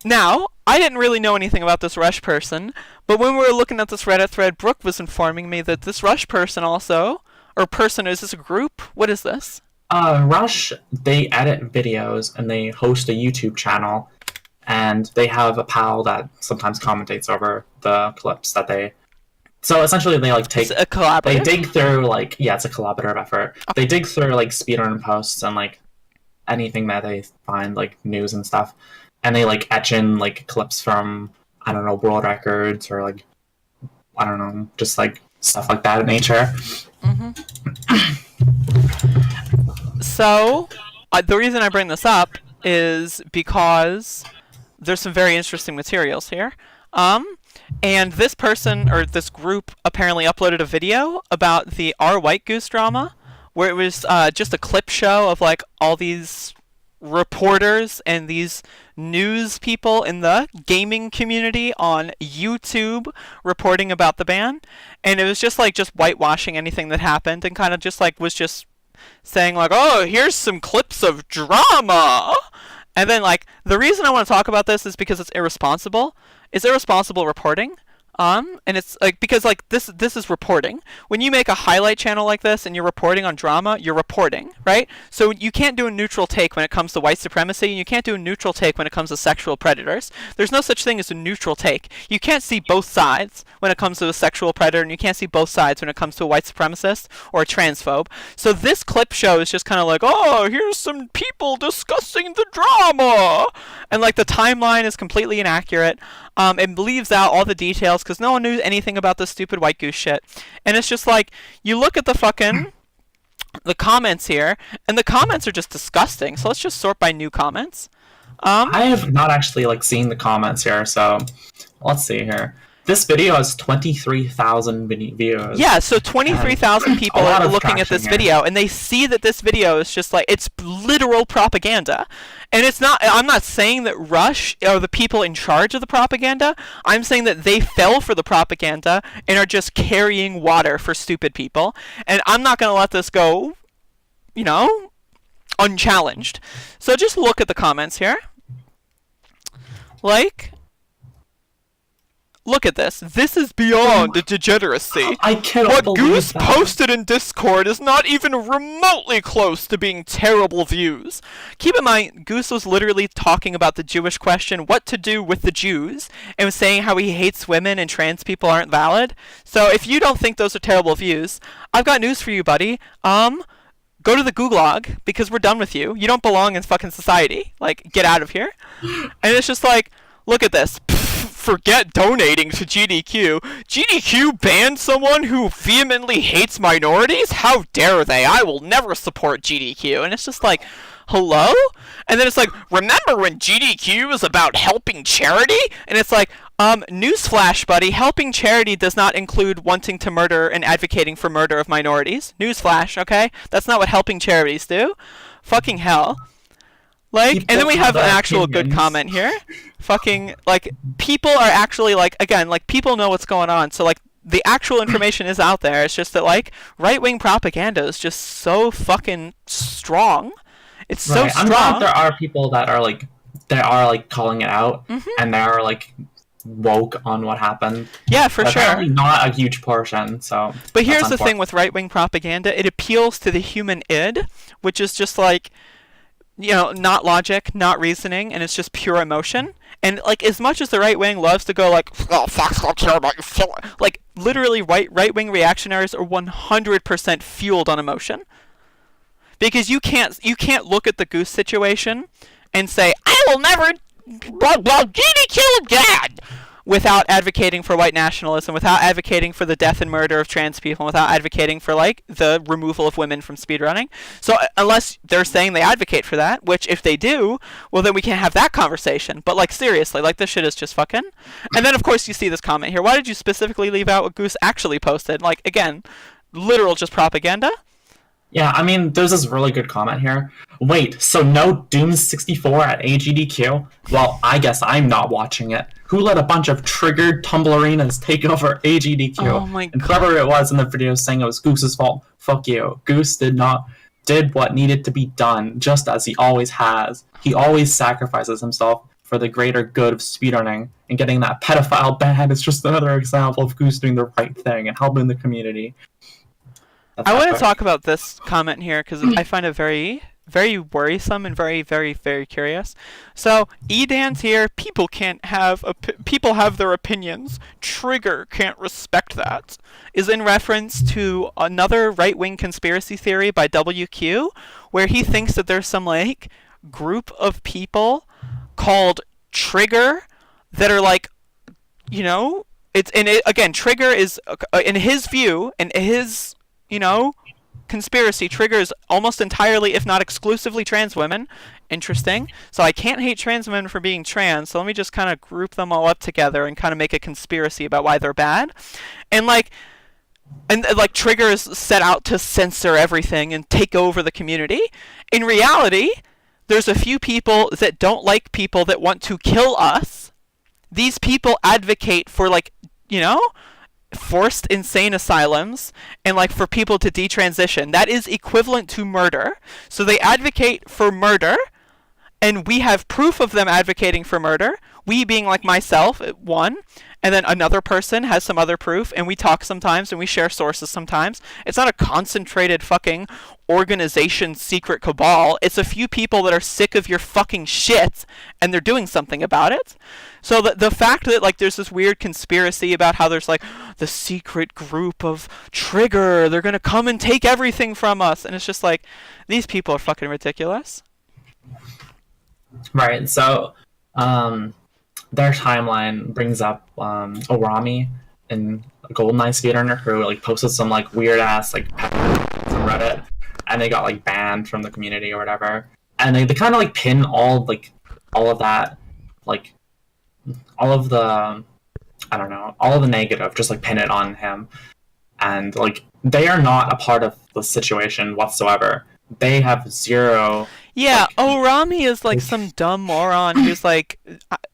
Now, I didn't really know anything about this Rush person, but when we were looking at this Reddit thread, Brooke was informing me that this Rush person also, or person, is this a group? What is this? Rush, they edit videos and they host a YouTube channel, and they have a pal that sometimes commentates over the clips that they. So essentially, they like take. It's a collaborative? They dig through like it's a collaborative effort. They dig through like speedrun posts and like anything that they find like news and stuff, and they like etch in like clips from I don't know world records or like I don't know just like stuff like that in nature. So, the reason I bring this up is because there's some very interesting materials here. And this person, or this group, apparently uploaded a video about the R. White Goose drama, where it was just a clip show of like all these reporters and these news people in the gaming community on YouTube reporting about the ban. And it was just whitewashing anything that happened, and kind of just like was just saying like, oh, here's some clips of drama. And then like the reason I want to talk about this is because it's irresponsible. It's irresponsible reporting. And it's like because like this is reporting. When you make a highlight channel like this and you're reporting on drama, you're reporting, right? So you can't do a neutral take when it comes to white supremacy, and you can't do a neutral take when it comes to sexual predators. There's no such thing as a neutral take. You can't see both sides when it comes to a sexual predator, and you can't see both sides when it comes to a white supremacist or a transphobe. So this clip show is just kind of like, oh, here's some people discussing the drama, and like the timeline is completely inaccurate. It leaves out all the details because no one knew anything about this stupid white goose shit. And it's just like, you look at the comments here, and the comments are just disgusting. So let's just sort by new comments. I have not actually like seen the comments here, so let's see here. This video has 23,000 views. Yeah, so 23,000 people are looking at this video, here. And they see that this video is just like, it's literal propaganda. And it's not, I'm not saying that Rush are the people in charge of the propaganda. I'm saying that they fell for the propaganda and are just carrying water for stupid people. And I'm not going to let this go, unchallenged. So just look at the comments here. Look at this. This is beyond degeneracy. I cannot What believe Goose that. posted in Discord is not even remotely close to being terrible views. Keep in mind, Goose was literally talking about the Jewish question, what to do with the Jews, and was saying how he hates women and trans people aren't valid. So if you don't think those are terrible views, I've got news for you, buddy. Go to the gulag, because we're done with you. You don't belong in fucking society. Like, get out of here. And it's just like, look at this. Forget donating to GDQ. GDQ banned someone who vehemently hates minorities? How dare they? I will never support GDQ. And it's just like, hello? And then it's like, remember when GDQ was about helping charity? And it's like, newsflash, buddy. Helping charity does not include wanting to murder and advocating for murder of minorities. Newsflash, okay? That's not what helping charities do. Fucking hell. Like, and then we have an actual good comment here. Fucking, like, people are actually, like, again, like, people know what's going on. So, like, the actual information is out there. It's just that, like, right-wing propaganda is just so fucking strong. It's so strong. I'm glad there are people that are, like, calling it out. And they are, like, woke on what happened. Yeah, for sure. Apparently not a huge portion, so... But here's the thing with right-wing propaganda. It appeals to the human id, which is just, like... not logic, not reasoning, and it's just pure emotion. And, like, as much as the right wing loves to go, like, oh, facts don't care about your feelings, like, literally right wing reactionaries are 100% fueled on emotion. Because you can't look at the Goose situation and say, I will never GDQ again, without advocating for white nationalism, without advocating for the death and murder of trans people, without advocating for, like, the removal of women from speedrunning. So unless they're saying they advocate for that, which if they do, well, then we can't have that conversation. But, like, seriously, like, this shit is just fucking... And then, of course, you see this comment here. Why did you specifically leave out what Goose actually posted? Like, again, literal just propaganda. Yeah, I mean, there's this really good comment here. Wait, so no Doom64 at AGDQ? Well, I guess I'm not watching it. Who let a bunch of triggered tumblerinas take over AGDQ? Oh my God. And whoever it was in the video saying it was Goose's fault, fuck you. Goose did what needed to be done, just as he always has. He always sacrifices himself for the greater good of speedrunning, and getting that pedophile ban is just another example of Goose doing the right thing and helping the community. That's I want to epic. talk about this comment here because I find it very, very worrisome and very, very, very curious. So, Edan's here. People can't have people have their opinions. Trigger can't respect that. Is in reference to another right-wing conspiracy theory by WQ, where he thinks that there's some like group of people called Trigger that are like, you know, again, Trigger is in his view, in his, you know, conspiracy, triggers almost entirely, if not exclusively, trans women. Interesting. So I can't hate trans women for being trans, so let me just kind of group them all up together and kind of make a conspiracy about why they're bad. And like Trigger is set out to censor everything and take over the community. In reality, there's a few people that don't like people that want to kill us. These people advocate for, like, you know, forced insane asylums and like for people to detransition. That is equivalent to murder. So they advocate for murder, and we have proof of them advocating for murder. We being like myself, one, and then another person has some other proof, and we talk sometimes and we share sources sometimes. It's not a concentrated fucking organization secret cabal. It's a few people that are sick of your fucking shit and they're doing something about it. So the fact that like there's this weird conspiracy about how there's like the secret group of Trigger, they're gonna come and take everything from us, and it's just like, these people are fucking ridiculous. Right. So, their timeline brings up Orami and a GoldenEye speedrunner who like posted some like weird ass like from Reddit, and they got like banned from the community or whatever. And they kind of like pin all of that, like all of the, I don't know, all of the negative, just like pin it on him. And like they are not a part of the situation whatsoever. They have zero. Yeah, Like, Orami is like some dumb moron who's like,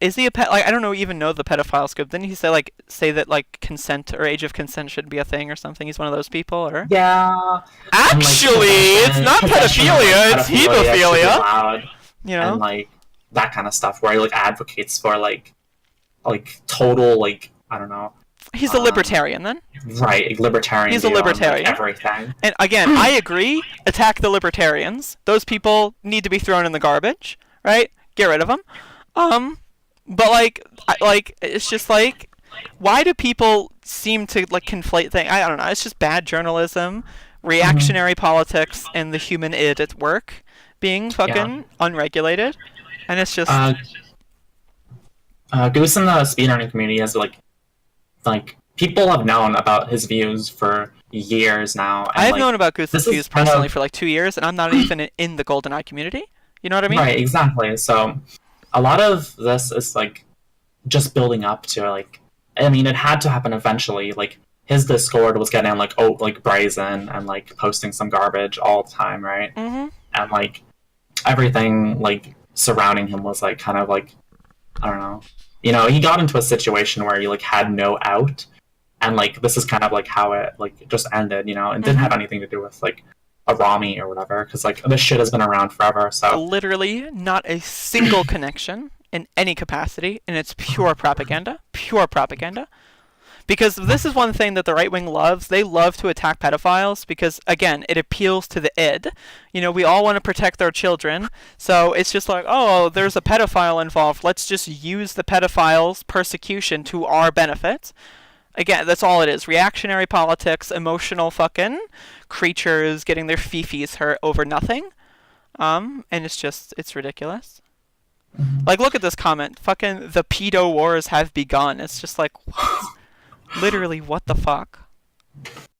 is he a pet? Like, I don't know, even know the pedophile scope. Didn't he say that like consent or age of consent shouldn't be a thing or something? He's one of those people, or yeah. actually, it's not pedophilia, it's hebophilia. Allowed, You know, and like that kind of stuff where he like advocates for like total like I don't know. he's a libertarian then. Right, libertarian. He's a view on, like, libertarian. everything. And again, I agree. Attack the libertarians. Those people need to be thrown in the garbage, right? Get rid of them. But like it's just like, why do people seem to like conflate things? I don't know. It's just bad journalism, reactionary politics, and the human id at work being fucking unregulated, and it's just. Goose in the speedrunning community has like people have known about his views for years now. And, I've like, known about Goose's this is views kind personally of- for like 2 years, and I'm not even in the GoldenEye community. You know what I mean? Right, exactly. So a lot of this is like just building up to like. I mean, it had to happen eventually. Like his Discord was getting like brazen and like posting some garbage all the time, right? Mm-hmm. And like everything like surrounding him was like kind of like I don't know. You know, he got into a situation where he like had no out, and like this is kind of like how it like just ended. You know, and didn't have anything to do with like a Rami or whatever, because like this shit has been around forever. So Literally not a single connection in any capacity, and it's pure propaganda. Pure propaganda. Because this is one thing that the right wing loves. They love to attack pedophiles because, again, it appeals to the id. You know, we all want to protect our children. So it's just like, oh, there's a pedophile involved. Let's just use the pedophile's persecution to our benefit. Again, that's all it is. Reactionary politics, emotional fucking creatures getting their fifis hurt over nothing. And it's ridiculous. Like, look at this comment. Fucking the pedo wars have begun. It's just like, what? Literally, what the fuck?